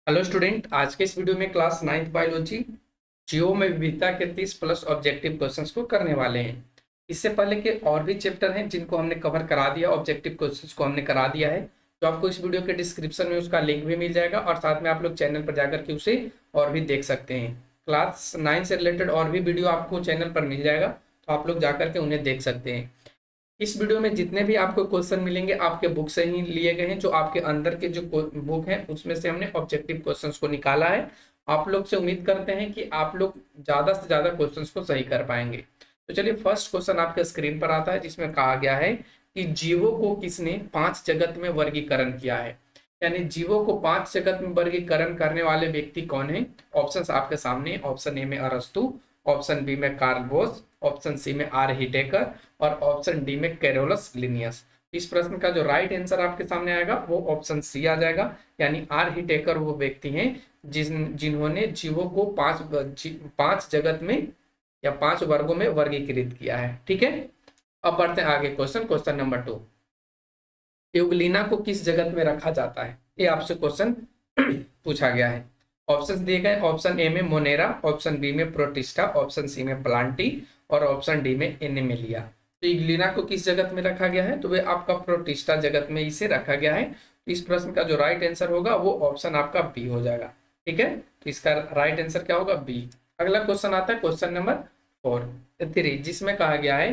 Hello student, आज के इस वीडियो में क्लास 9th बायोलॉजी जियो में विविधता के 30 प्लस ऑब्जेक्टिव क्वेश्चंस को करने वाले हैं। इससे पहले के और भी चैप्टर हैं जिनको हमने कवर करा दिया, ऑब्जेक्टिव क्वेश्चंस को हमने करा दिया है। तो आपको इस वीडियो के डिस्क्रिप्शन में उसका लिंक भी मिल जाएगा और साथ में आप लोग चैनल पर जाकर के उसे और भी देख सकते हैं। क्लास 9 से रिलेटेड और भी वीडियो आपको चैनल पर मिल जाएगा, तो आप लोग जाकर के उन्हें देख सकते हैं। इस वीडियो में जितने भी आपको क्वेश्चन मिलेंगे आपके बुक से ही लिए गए हैं। जो आपके अंदर के जो बुक है उसमें से हमने ऑब्जेक्टिव क्वेश्चंस को निकाला है। आप लोग से उम्मीद करते हैं कि आप लोग ज्यादा से ज्यादा क्वेश्चंस को सही कर पाएंगे। तो चलिए, फर्स्ट क्वेश्चन आपके स्क्रीन पर आता है जिसमें कहा गया है कि जीवों को किसने 5 जगत में वर्गीकरण किया है। यानी जीवों को 5 जगत में वर्गीकरण करने वाले व्यक्ति कौन है। ऑप्शंस आपके सामने। ऑप्शन ए में अरस्तु, ऑप्शन बी में कार्ल बोस, ऑप्शन सी में आर हिटेकर और ऑप्शन डी में कैरोलस लिनियस। इस प्रश्न का जो राइट आंसर आपके सामने आएगा वो ऑप्शन सी आ जाएगा। यानी आर हिटेकर वो व्यक्ति हैं जिन्होंने जीवों को पांच जगत में या 5 वर्गों में वर्गीकृत किया है। ठीक है, अब बढ़ते हैं आगे। क्वेश्चन नंबर 2, युगलिना को किस जगत में रखा जाता है। ये आपसे क्वेश्चन पूछा गया है। ऑप्शन दिए गए, ऑप्शन ए में मोनेरा, ऑप्शन बी में प्रोटिस्टा, ऑप्शन सी में प्लांटी और ऑप्शन डी में एनिमेलिया। तो युगलिना को किस जगत में रखा गया है, तो वे आपका प्रोटिस्टा जगत में इसे रखा गया है। तो इस प्रश्न का जो राइट आंसर होगा वो ऑप्शन आपका बी हो जाएगा। ठीक है, तो इसका राइट आंसर क्या होगा, बी। अगला क्वेश्चन आता है क्वेश्चन नंबर 3, जिसमें कहा गया है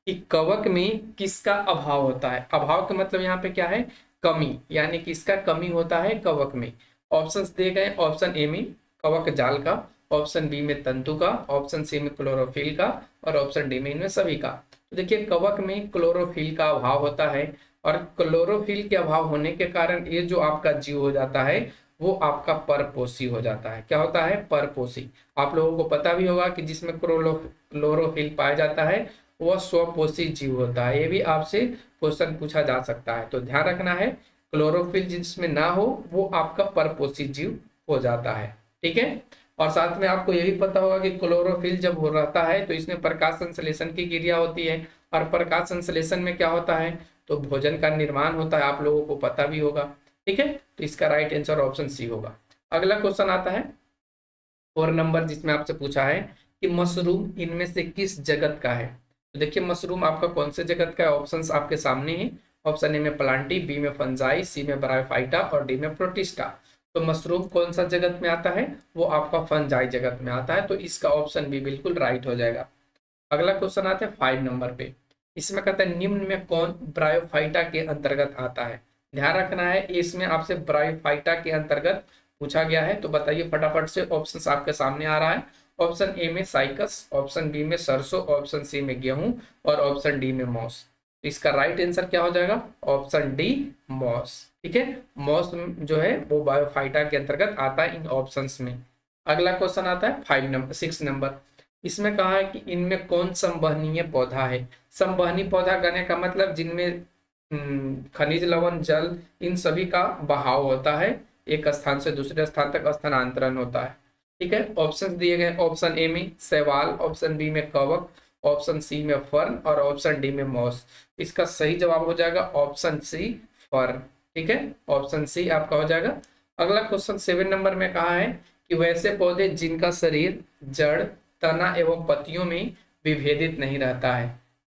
कि कवक में किसका अभाव होता है। अभाव का मतलब यहाँ पे क्या है, कमी, यानी किसका कमी होता है कवक में। ऑप्शंस दिए गए, ऑप्शन ए में कवक जाल का, ऑप्शन बी में तंतु का, ऑप्शन सी में क्लोरोफिल का और ऑप्शन डी में इनमें सभी का। तो देखिए, कवक में क्लोरोफिल का अभाव होता है और क्लोरोफिल के अभाव होने के कारण ये जो आपका जीव हो जाता है वो आपका परपोषी हो जाता है। क्या होता है, परपोषी। आप लोगों को पता भी होगा कि जिसमें क्लोरोफिल पाया जाता है वह स्वपोषी जीव होता है। ये भी आपसे क्वेश्चन पूछा जा सकता है, तो ध्यान रखना है क्लोरोफिल जिसमें ना हो वो आपका परपोषी जीव हो जाता है। ठीक है, और साथ में आपको यह भी पता होगा कि क्लोरोफिल जब हो रहता है तो इसमें प्रकाश संश्लेषण की क्रिया होती है और प्रकाश संश्लेषण में क्या होता है, तो भोजन का निर्माण होता है। आप लोगों को पता भी होगा। ठीक है, तो इसका राइट आंसर ऑप्शन सी होगा। अगला क्वेश्चन आता है 4 नंबर, जिसमें आपसे पूछा है कि मशरूम इनमें से किस जगत का है। तो देखिए, मशरूम आपका कौन से जगत का है। ऑप्शंस आपके सामने हैं। ऑप्शन ए में प्लांटी, बी में फंजाई, सी में ब्रायोफाइटा और डी में प्रोटिस्टा। तो मशरूम कौन सा जगत में आता है, वो आपका फंजाई जगत में आता है। तो इसका ऑप्शन बी बिल्कुल राइट हो जाएगा। अगला क्वेश्चन आता है 5 नंबर पे। इसमें कहता है निम्न में कौन ब्रायोफाइटा के अंतर्गत आता है। ध्यान रखना है, इसमें आपसे ब्रायोफाइटा के अंतर्गत पूछा गया है। तो बताइए फटाफट से, ऑप्शंस आपके सामने आ रहा है। ऑप्शन ए में साइकस, ऑप्शन बी में सरसों, ऑप्शन सी में गेहूं और ऑप्शन डी में मॉस। तो इसका राइट आंसर क्या हो जाएगा, ऑप्शन डी, मॉस। ठीक है, मॉस जो है वो बायोफाइटा के अंतर्गत आता है इन ऑप्शंस में। अगला क्वेश्चन आता है 6 नंबर। इसमें कहा है कि इनमें कौन संवहनीय पौधा है। संवहनी पौधा कहने का मतलब जिनमें खनिज, लवण, जल, इन सभी का बहाव होता है, एक स्थान से दूसरे स्थान तक स्थानांतरण होता है। ठीक है, ऑप्शन दिए गए, ऑप्शन ए में शैवाल, ऑप्शन बी में कवक, ऑप्शन सी में फर्न और ऑप्शन डी में मॉस। इसका सही जवाब हो जाएगा ऑप्शन सी, फर्न। ठीक है, ऑप्शन सी आपका हो जाएगा। अगला क्वेश्चन 7 नंबर में कहा है कि वैसे पौधे जिनका शरीर जड़, तना एवं पत्तियों में विभेदित नहीं रहता है।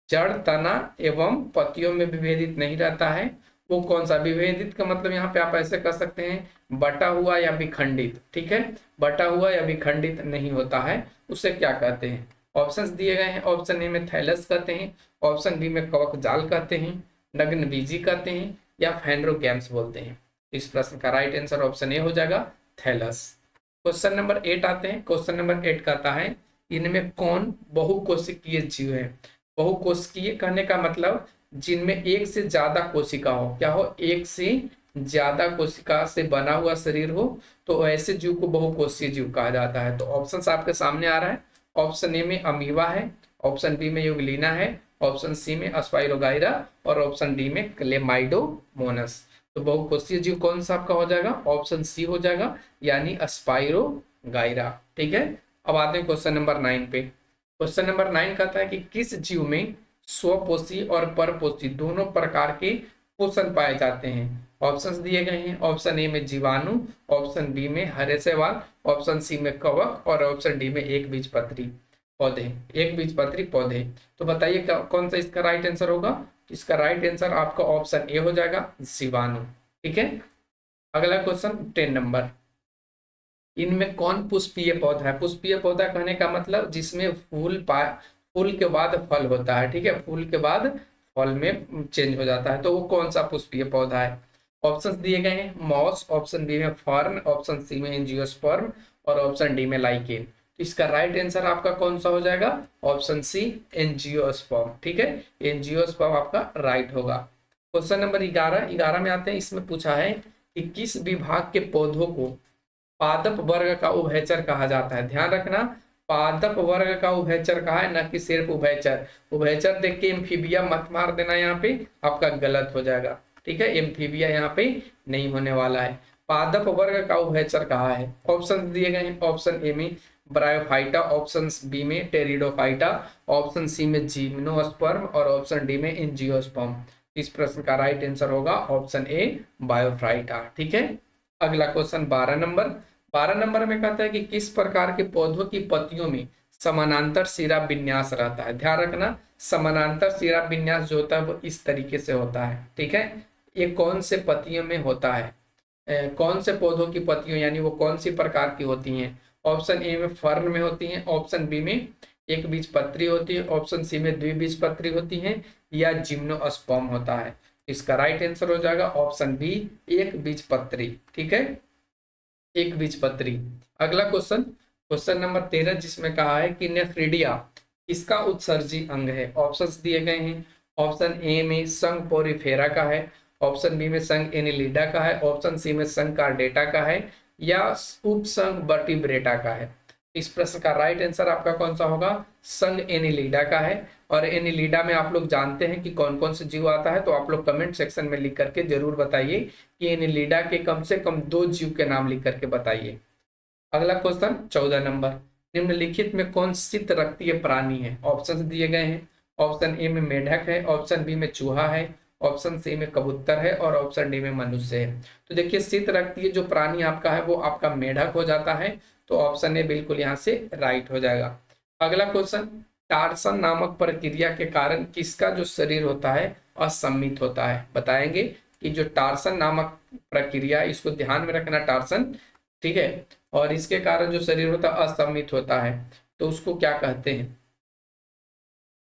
जड़, तना एवं पत्तियों में विभेदित नहीं रहता है, वो कौन सा। विभेदित का मतलब यहाँ पे आप ऐसे कर सकते हैं, बटा हुआ या विखंडित। ठीक है, बटा हुआ या विखंडित नहीं होता है, उसे क्या कहते हैं। ऑप्शंस दिए गए हैं। ऑप्शन ए में थैलस कहते हैं, ऑप्शन बी में कवक जाल कहते हैं, नग्न बीजी कहते हैं या फेनरोगैम्स बोलते हैं। इस प्रश्न का राइट आंसर ऑप्शन ए हो जाएगा, थैलस। क्वेश्चन नंबर 8 आते हैं। क्वेश्चन नंबर 8 कहता है इनमें कौन बहुकोशिकीय जीव है। बहुकोशिकीय कहने का मतलब जिनमें एक से ज्यादा कोशिका हो। क्या हो, एक से ज्यादा कोशिका से बना हुआ शरीर हो, तो ऐसे जीव को बहुकोशीय जीव कहा जाता है। तो ऑप्शंस आपके सामने आ रहा है। ऑप्शन ए में अमीबा है, ऑप्शन बी में युगलिना है, ऑप्शन सी में स्पाइरोगाइरा और ऑप्शन डी में क्लेमाइडोमोनस। तो बहुकोशीय जीव कौन सा आपका हो जाएगा, ऑप्शन सी हो जाएगा, यानी स्पाइरोगाइरा। ठीक है, अब आते हैं क्वेश्चन नंबर 9 पे। क्वेश्चन नंबर 9 कहता है कि किस जीव में स्वपोषी और परपोषी दोनों प्रकार के पोषण पाए जाते हैं। ऑप्शंस दिए गए हैं। ऑप्शन ए में जीवाणु, ऑप्शन बी में हरे शैवाल, ऑप्शन सी में कवक और ऑप्शन डी में एक बीजपत्री पौधे, एक बीजपत्री पौधे। तो बताइए कौन सा इसका राइट आंसर होगा। इसका राइट आंसर आपका ऑप्शन ए हो जाएगा, जीवाणु। ठीक है। अगला क्वेश्चन 10 नंबर, इनमें कौन पुष्पीय पौधा है। पुष्पीय पौधा कहने का मतलब जिसमें फूल के बाद फल होता है। ठीक है, फूल के बाद फल में चेंज हो जाता है, तो वो कौन सा पुष्पीय पौधा है। ऑप्शंस दिए गए हैं, मॉस, ऑप्शन बी में फर्न, ऑप्शन सी में एंजियोस्पर्म और ऑप्शन डी में लाइकेन। तो इसका राइट आंसर आपका कौन सा हो जाएगा, ऑप्शन सी एंजियोस्पर्म। ठीक है, एंजियोस्पर्म आपका राइट होगा। क्वेश्चन नंबर 11 में आते हैं। इसमें पूछा है कि किस विभाग के पौधों को पादप वर्ग का उभयचर कहा जाता है। ध्यान रखना, पादप वर्ग का उभयचर कहा है, न कि सिर्फ उभयचर। उभयचर देख के एम्फीबिया मत मार देना, यहाँ पे आपका गलत हो जाएगा। ठीक है, एम्फीबिया यहाँ पे नहीं होने वाला है। पादप वर्ग का उभयचर कहा है। ऑप्शन दिए गए हैं, ऑप्शन ए में ब्रायोफाइटा, ऑप्शन बी में टेरिडोफाइटा, ऑप्शन सी में जिम्नोस्पर्म और ऑप्शन डी में एंजियोस्पर्म। इस प्रश्न का राइट आंसर होगा ऑप्शन ए बायोफाइटा। ठीक है। अगला क्वेश्चन 12 नंबर में कहता है कि किस प्रकार के पौधों की पत्तियों में समानांतर सिरा विन्यास रहता है। ध्यान रखना, समानांतर सिरा विन्यास जो होता है वो इस तरीके से होता है। ठीक है, ये कौन से पत्तियों में होता है, कौन से पौधों की पत्तियों, यानी वो कौन सी प्रकार की होती हैं। ऑप्शन ए में फर्न में होती हैं, ऑप्शन बी में एक बीजपत्री होती है, ऑप्शन सी में द्विबीजपत्री होती है, या जिम्नोस्पर्म होता है। इसका राइट आंसर हो जाएगा ऑप्शन बी, एक बीजपत्री। ठीक है, एक बीजपत्री। अगला क्वेश्चन, क्वेश्चन नंबर 13, जिसमें कहा है कि नेफ्रिडिया इसका उत्सर्जी अंग है। ऑप्शंस दिए गए हैं। ऑप्शन ए में संघ पोरिफेरा का है, ऑप्शन बी में संघ एनिलिडा का है, ऑप्शन सी में संघ कार्डेटा का है, या उपसंघ वर्टिब्रेटा का है। इस प्रश्न का राइट आंसर आपका कौन सा होगा, संघ एनिलिडा का है। और एनिलिडा में आप लोग जानते हैं कि कौन कौन से जीव आता है, तो आप लोग कमेंट सेक्शन में लिख करके जरूर बताइए कि एनिलिडा के कम से कम 2 जीव के नाम लिख करके बताइए। अगला क्वेश्चन 14 नंबर, निम्नलिखित में कौन शीत रक्तीय प्राणी है। ऑप्शन दिए गए हैं। ऑप्शन ए में मेढक है, ऑप्शन बी में चूहा है, ऑप्शन सी में कबूतर है और ऑप्शन डी में मनुष्य है। तो देखिए, शीत रक्तीय जो प्राणी आपका है वो आपका मेढक हो जाता है, तो ऑप्शन ए बिल्कुल यहाँ से राइट हो जाएगा। अगला क्वेश्चन, टार्सन नामक प्रक्रिया के कारण किसका जो शरीर होता है असममित होता है। बताएंगे कि जो टार्सन नामक प्रक्रिया, इसको ध्यान में रखना, टार्सन। ठीक है, और इसके कारण जो शरीर होता है असममित होता है, तो उसको क्या कहते हैं।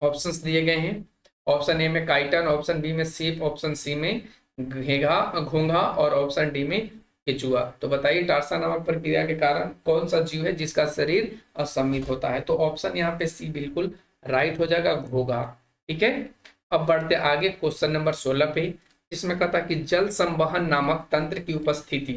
ऑप्शंस दिए गए हैं। ऑप्शन ए में काइटन, ऑप्शन बी में सीप, ऑप्शन सी में घोंघा और ऑप्शन डी में केचुआ। तो बताइए, टार्सन नामक प्रक्रिया के कारण कौन सा जीव है जिसका शरीर असममित होता है। तो ऑप्शन यहाँ पे सी बिल्कुल राइट हो जाएगा, घोंघा। ठीक है, अब बढ़ते आगे क्वेश्चन नंबर 16 पे, जिसमें कहता कि जल संवहन नामक तंत्र की उपस्थिति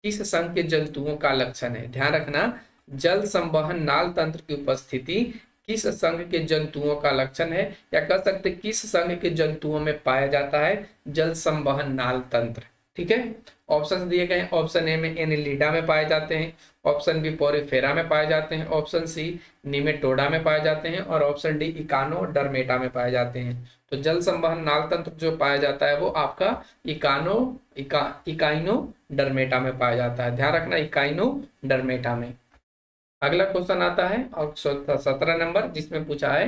किस संघ के जंतुओं का लक्षण है। ध्यान रखना, जल संवहन नाल तंत्र की उपस्थिति किस संघ के जंतुओं का लक्षण है, या कह सकते किस संघ के जंतुओं में पाया जाता है जल संवहन नाल तंत्र। ठीक है, ऑप्शन दिए गए हैं। ऑप्शन ए में एनिलिडा में पाए जाते हैं, ऑप्शन बी पोरिफेरा में पाए जाते हैं, ऑप्शन सी निमेटोडा में पाए जाते हैं और ऑप्शन डी इकानोडर्मेटा में पाए जाते हैं। तो जल संवहन नाल तंत्र जो पाया जाता है वो आपका इकाइनोडर्मेटा में पाया जाता है। ध्यान रखना, इकाइनोडर्मेटा में। अगला क्वेश्चन आता है और 17 नंबर, जिसमें पूछा है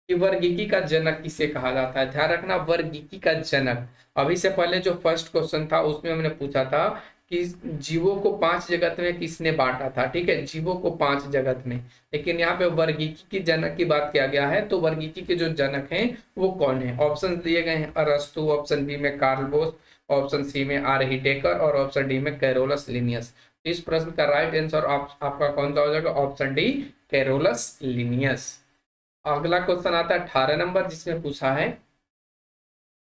कि वर्गीकी का जनक किसे कहा जाता है। ध्यान रखना, वर्गीकी का जनक। अभी से पहले जो फर्स्ट क्वेश्चन था उसमें हमने पूछा था कि जीवों को 5 जगत में किसने बांटा था। ठीक है, जीवों को 5 जगत में, लेकिन यहाँ पे वर्गीकी की जनक की बात किया गया है। तो वर्गीकी के जो जनक हैं वो कौन है। ऑप्शन दिए गए हैं, अरस्तु, ऑप्शन बी में कार्ल बोस, ऑप्शन सी में आर हिटेकर और ऑप्शन डी में कैरोलस लिनियस। इस प्रश्न का राइट आंसर आपका कौन सा हो जाएगा, ऑप्शन डी कैरोलस लिनियस। अगला क्वेश्चन आता है 18 नंबर, जिसमें पूछा है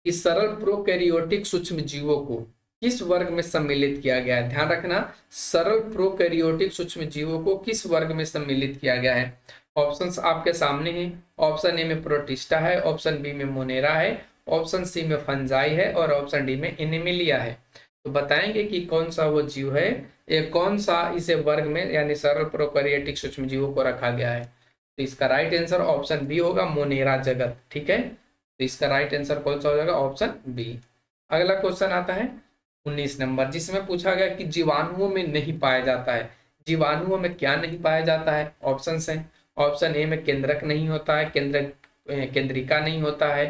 कि सरल प्रोकैरियोटिक सूक्ष्म जीवों को किस वर्ग में सम्मिलित किया गया है। ध्यान रखना, सरल प्रोकैरियोटिक सूक्ष्म जीवों को किस वर्ग में सम्मिलित किया गया है। ऑप्शंस आपके सामने हैं। ऑप्शन ए में प्रोटिस्टा है, ऑप्शन बी में मोनेरा है, ऑप्शन सी में फंजाई है और ऑप्शन डी में एनिमिलिया है। तो बताएंगे कि कौन सा वो जीव है, ये कौन सा इसे वर्ग में यानी सरल प्रोकैरियोटिक सूक्ष्म जीवों को रखा गया है। तो इसका राइट आंसर ऑप्शन बी होगा, मोनेरा जगत। ठीक है, तो इसका राइट आंसर कौन सा हो जाएगा, ऑप्शन बी। अगला क्वेश्चन आता है 19 नंबर जिसमें पूछा गया कि जीवाणुओं में नहीं पाया जाता है। जीवाणुओं में क्या नहीं पाया जाता है? ऑप्शन है। ऑप्शन ए में केंद्रक नहीं होता है, केंद्रिका नहीं होता है,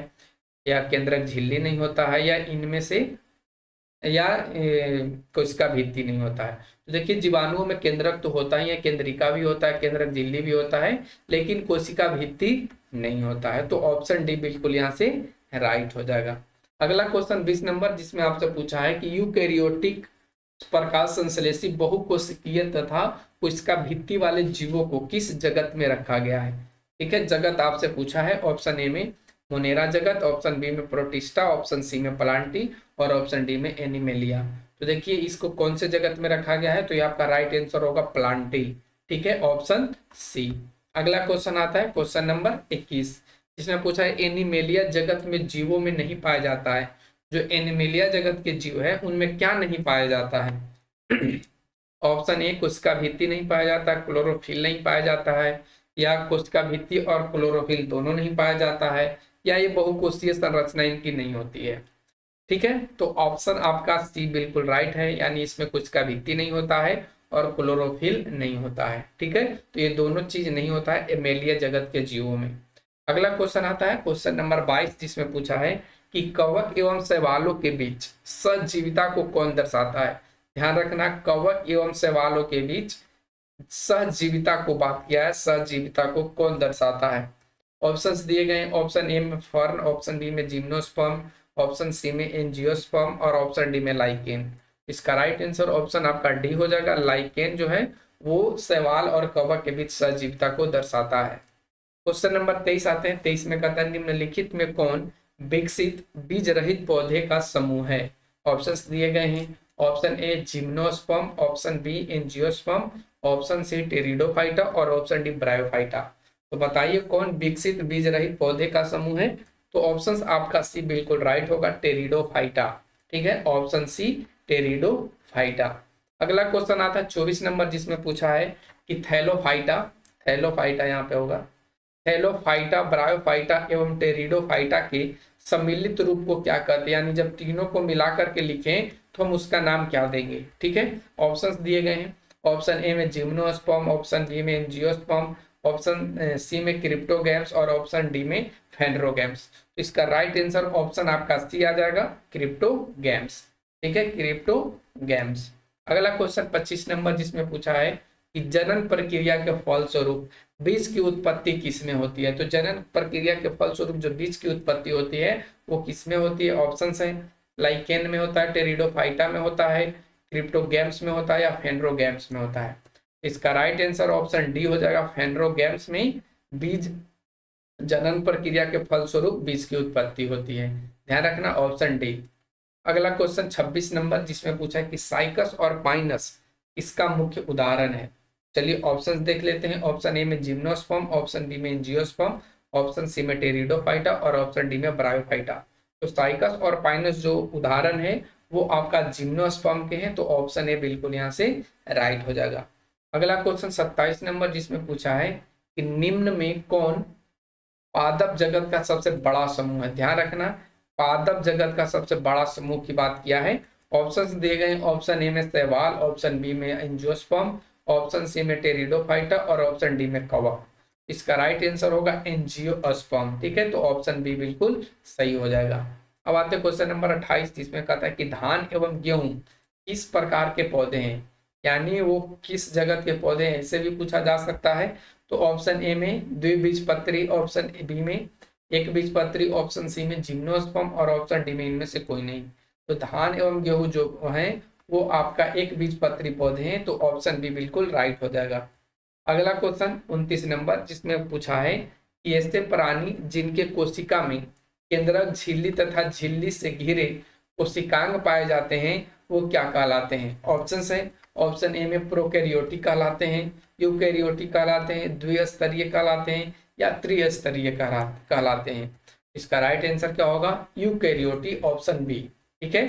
या केंद्रक झिल्ली नहीं होता है, या इनमें से, या कोशिका भित्ति नहीं होता है। तो देखिए जीवाणुओं में केंद्रक तो होता ही है, केंद्रिका भी होता है, केंद्रक झिल्ली भी होता है, लेकिन कोशिका भित्ति नहीं होता है। तो ऑप्शन डी बिल्कुल यहाँ से राइट हो जाएगा। अगला क्वेश्चन 20 नंबर जिसमें आपसे पूछा है कि यूकैरियोटिक प्रकाश संश्लेषी बहुकोशिकीय तथा कोशिका भित्ति वाले जीवों को किस जगत में रखा गया है? ठीक है, जगत आपसे पूछा है। ऑप्शन ए में मोनेरा जगत, ऑप्शन बी में प्रोटिस्टा, ऑप्शन सी में प्लांटी और ऑप्शन डी में एनिमेलिया। तो देखिए इसको कौन से जगत में रखा गया है, तो ये आपका राइट आंसर होगा प्लांटी। ठीक है, ऑप्शन सी। अगला क्वेश्चन आता है क्वेश्चन नंबर 21 जिसमें पूछा है एनिमेलिया जगत में जीवों में नहीं पाया जाता है। जो एनिमेलिया जगत के जीव है उनमें क्या नहीं पाया जाता है? ऑप्शन ए कोशिका भित्ति नहीं पाया जाता, क्लोरोफिल नहीं पाया जाता है, या कोशिका भित्ति और क्लोरोफिल दोनों नहीं पाया जाता है, या ये बहुकोशीय संरचना इनकी नहीं होती है। ठीक है, तो ऑप्शन आपका सी बिल्कुल राइट है, यानी इसमें कोशिका भित्ति नहीं होता है और क्लोरोफिल नहीं होता है। ठीक है, तो ये दोनों चीज नहीं होता है एमेलिया जगत के जीवों में। अगला क्वेश्चन आता है क्वेश्चन नंबर 22 जिसमें पूछा है कि कवक एवं शैवालों के बीच सजीविता को कौन दर्शाता है? ध्यान रखना, कवक एवं शैवालों के बीच सहजीविता को बात किया है, सहजीविता को कौन दर्शाता है? ऑप्शंस दिए गए हैं। ऑप्शन ए में फर्न, ऑप्शन बी में जिम्नोस्पर्म, ऑप्शन सी में एंजियोस्पर्म और ऑप्शन डी में लाइकेन। इसका राइट आंसर ऑप्शन आपका डी हो जाएगा। लाइकेन जो है वो शैवाल और कवक के बीच सहजीविता को दर्शाता है। क्वेश्चन नंबर 23 आते हैं। 23 में कहता है निम्नलिखित में कौन विकसित बीज रहित पौधे का समूह है? ऑप्शंस दिए गए हैं। Option A gymnosperm, option B angiosperm, option C pteridophyta और ऑप्शन डी ब्रायोफाइटा। तो बताइए कौन विकसित बीज रहित पौधे का समूह है? तो ऑप्शन आपका सी बिल्कुल राइट होगा, टेरिडोफाइटा। ठीक है, ऑप्शन सी टेरिडोफाइटा। अगला क्वेश्चन आता है 24 नंबर जिसमें पूछा है कि थैलोफाइटा, थैलोफाइटा यहाँ पे होगा, थैलोफाइटा, ब्रायोफाइटा एवं टेरिडोफाइटा के सम्मिलित रूप को क्या कहते हैं? यानी जब तीनों को मिलाकर के लिखें तो हम उसका नाम क्या देंगे? ठीक है, ऑप्शंस दिए गए हैं। ऑप्शन ए में जिम्नोस्पर्म, ऑप्शन बी में एंजियोस्पर्म, ऑप्शन सी में क्रिप्टोगैम्स और ऑप्शन डी में फेंड्रोगैम्स। तो इसका राइट आंसर ऑप्शन आपका सी आ जाएगा, क्रिप्टोगैम्स। ठीक है, क्रिप्टोगैम्स। अगला क्वेश्चन 25 नंबर जिसमें पूछा है कि जनन प्रक्रिया के फलस्वरूप बीज की उत्पत्ति किसमें होती है? तो जनन प्रक्रिया के फलस्वरूप जो बीज की उत्पत्ति होती है वो किसमें होती है? ऑप्शन है लाइकेन में होता है, टेरिडोफाइटा में होता है, क्रिप्टोगैम्स में होता है या फेंड्रोगैम्स में होता है। इसका राइट आंसर ऑप्शन डी हो जाएगा, फेंड्रोगैम्स में बीज जनन प्रक्रिया के फलस्वरूप बीज की उत्पत्ति होती है। ध्यान रखना, ऑप्शन डी। अगला क्वेश्चन 26 नंबर जिसमें पूछा है कि साइकस और पाइनस इसका मुख्य उदाहरण है। चलिए ऑप्शंस देख लेते हैं। ऑप्शन ए में जिम्नोस्पर्म, ऑप्शन बी में एंजियोस्पर्म, ऑप्शन सी में टेरिडोफाइटा और ऑप्शन डी में ब्रायोफाइटा। तो साइकस और पाइनस जो उदाहरण है वो आपका जिम्नोस्पर्म के हैं, तो ऑप्शन ए बिल्कुल यहाँ से राइट हो जाएगा। अगला क्वेश्चन 27 नंबर जिसमें पूछा है कि निम्न में कौन पादप जगत का सबसे बड़ा समूह है? ध्यान रखना, पादप जगत का सबसे बड़ा समूह की बात किया है। ऑप्शंस दिए गए हैं। ऑप्शन ए में शैवाल, ऑप्शन बी में एंजियोस्पर्म, ऑप्शन सी में टेरिडोफाइटा और ऑप्शन डी में कवक। इसका राइट आंसर होगा एंजियोस्पर्म। ठीक है, तो ऑप्शन बी बिल्कुल सही हो जाएगा। अब आते हैं क्वेश्चन नंबर 28 जिसमें कहता है कि धान एवं गेहूं किस प्रकार के पौधे हैं? यानी वो किस जगत के पौधे हैं, ऐसे भी पूछा जा सकता है। तो ऑप्शन ए में द्विबीजपत्री, ऑप्शन बी में एक बीजपत्री, ऑप्शन सी में जिम्नोस्पर्म और ऑप्शन डी में इनमें से कोई नहीं। तो धान एवं गेहूं जो है वो आपका एक बीजपत्री पौधे हैं, तो ऑप्शन बी बिल्कुल राइट हो जाएगा। अगला क्वेश्चन 29 नंबर जिसमें पूछा है कि ऐसे प्राणी जिनके कोशिका में केंद्रक झिल्ली तथा झिल्ली से घिरे कोशिकांग पाए जाते हैं वो क्या कहलाते हैं? ऑप्शन है। ऑप्शन ए में प्रोकैरियोटिक कहलाते हैं, यूकैरियोटिक कहलाते हैं, द्विस्तरीय कहलाते हैं या त्रिस्तरीय कहलाते हैं। इसका राइट आंसर क्या होगा? Eukaryotic, option B. ठीक है,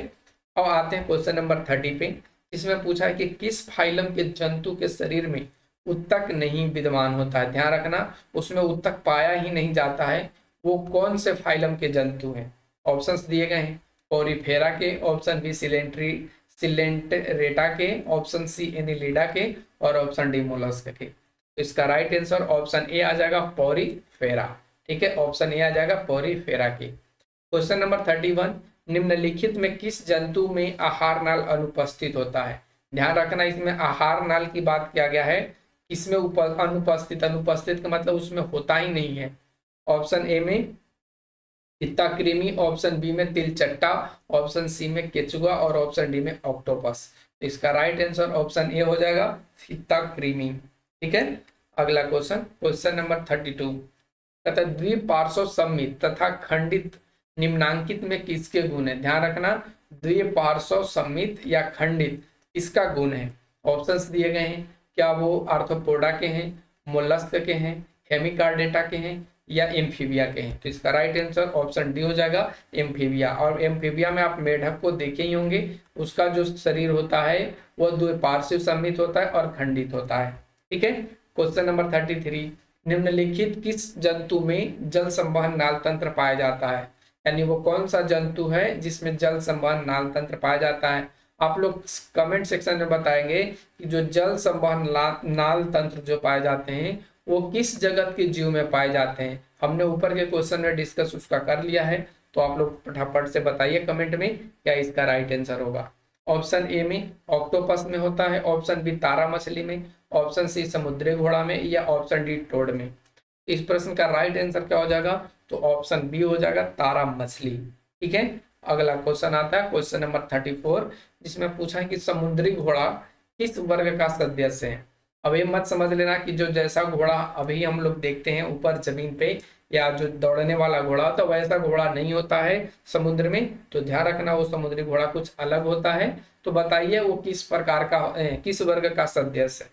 अब आते हैं क्वेश्चन नंबर 30 पे जिसमें पूछा है कि किस फाइलम के जंतु के शरीर में उत्तक नहीं विद्यमान होता है? ध्यान रखना, उसमें उत्तक पाया ही नहीं जाता है। वो कौन से फाइलम के जंतु हैं? ऑप्शंस दिए गए हैं। पोरिफेरा के, ऑप्शन बी सिलेंटरेटा के, ऑप्शन सी एनिलिडा के और ऑप्शन डी मोलस्क के। तो इसका राइट आंसर ऑप्शन ए आ जाएगा पोरिफेरा। ठीक है, ऑप्शन ए आ जाएगा पोरिफेरा की। क्वेश्चन नंबर 31, निम्नलिखित में किस जंतु में आहार नाल अनुपस्थित होता है? ध्यान रखना, इसमें आहार नाल की बात किया गया है, इसमें अनुपस्थित, अनुपस्थित का मतलब उसमें होता ही नहीं है। ऑप्शन ए में फित्ता कृमि, ऑप्शन बी में तिलचट्टा, ऑप्शन सी में केचुआ और ऑप्शन डी में ऑक्टोपस। तो इसका राइट आंसर ऑप्शन ए हो जाएगा फित्ता कृमि। ठीक है, अगला क्वेश्चन, क्वेश्चन नंबर 32, कहता है द्विपार्श्व सममित तथा खंडित निम्नांकित में किसके गुण है? ध्यान रखना, द्विपार्श्व सममित या खंडित इसका गुण है। ऑप्शंस दिए गए हैं, क्या वो आर्थ्रोपोडा के हैं, मोलस्क के हैं, हेमिकार्डेटा के हैं या एम्फीबिया के हैं? तो इसका राइट आंसर ऑप्शन डी हो जाएगा एम्फीबिया। और एम्फीबिया में आप मेढक को देखे ही होंगे, उसका जो शरीर होता है वो द्विपार्श्व सममित होता है और खंडित होता है। ठीक है, क्वेश्चन नंबर 33, निम्नलिखित किस जंतु में जल संवहन नाल तंत्र पाया जाता है? यानी वो कौन सा जंतु है जिसमें जल संवहन नाल तंत्र पाया जाता है? आप लोग कमेंट सेक्शन में बताएंगे कि जो जल संवहन नाल तंत्र जो पाए जाते हैं वो किस जगत के जीव में पाए जाते हैं। हमने ऊपर के क्वेश्चन में डिस्कस उसका कर लिया है, तो आप लोग फटाफट से बताइए कमेंट में क्या इसका राइट आंसर होगा। ऑप्शन ए में ऑक्टोपस में होता है, ऑप्शन बी तारा मछली में, ऑप्शन सी समुद्री घोड़ा में या ऑप्शन डी टोड में। इस प्रश्न का राइट आंसर क्या हो जाएगा? तो ऑप्शन बी हो जाएगा तारा मछली। ठीक है, अगला क्वेश्चन आता है क्वेश्चन नंबर 34, जिसमें पूछा है कि समुद्री घोड़ा किस वर्ग का सदस्य है। अब ये मत समझ लेना कि जो जैसा घोड़ा अभी हम लोग देखते हैं ऊपर जमीन पे या जो दौड़ने वाला घोड़ा तो वैसा घोड़ा नहीं होता है समुद्र में। तो ध्यान रखना, वो समुद्री घोड़ा कुछ अलग होता है। तो बताइए वो किस प्रकार का किस वर्ग का सदस्य है?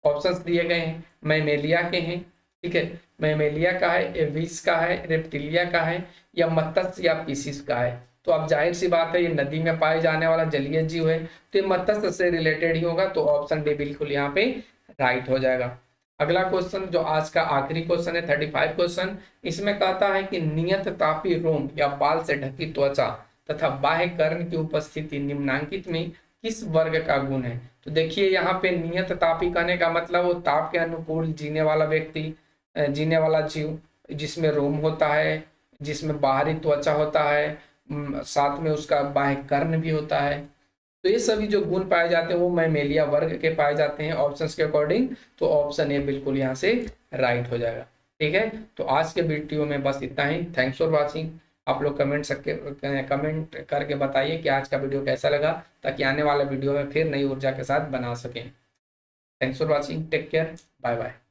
ऑप्शंस दिए गए हैं, मैमेलिया के हैं, ठीक है, मैमेलिया का है, एविस का है, रेप्टिलिया का है या मत्स्य या पीसिस का है। तो अब जाहिर सी बात है ये नदी में पाए जाने वाला जलीय जीव है, तो ये मत्स्य से रिलेटेड ही होगा। तो ऑप्शन डी बिल्कुल यहाँ पे राइट हो जाएगा। अगला क्वेश्चन जो आज का आखिरी क्वेश्चन है 35 क्वेश्चन, इसमें कहता है कि नियत तापी रोम या बाल से ढकी त्वचा तथा बाह्य कर्ण की उपस्थिति निम्नांकित में किस वर्ग का गुण है? तो देखिए यहाँ पे नियत तापी कहने का मतलब वो ताप के अनुकूल जीने वाला व्यक्ति, जीने वाला जीव जिसमें रोम होता है, जिसमें बाहरी त्वचा होता है, साथ में उसका बाह्य कर्ण भी होता है। तो ये सभी जो गुण पाए जाते हैं वो मैमेलिया वर्ग के पाए जाते हैं ऑप्शंस के अकॉर्डिंग। तो ऑप्शन ए बिल्कुल यहाँ से राइट हो जाएगा। ठीक है, तो आज के वीडियो में बस इतना ही। Thanks for watching. आप लोग कमेंट करके बताइए कि आज का वीडियो कैसा लगा, ताकि आने वाले वीडियो में फिर नई ऊर्जा के साथ बना सकें। Thanks for watching, take care, bye bye.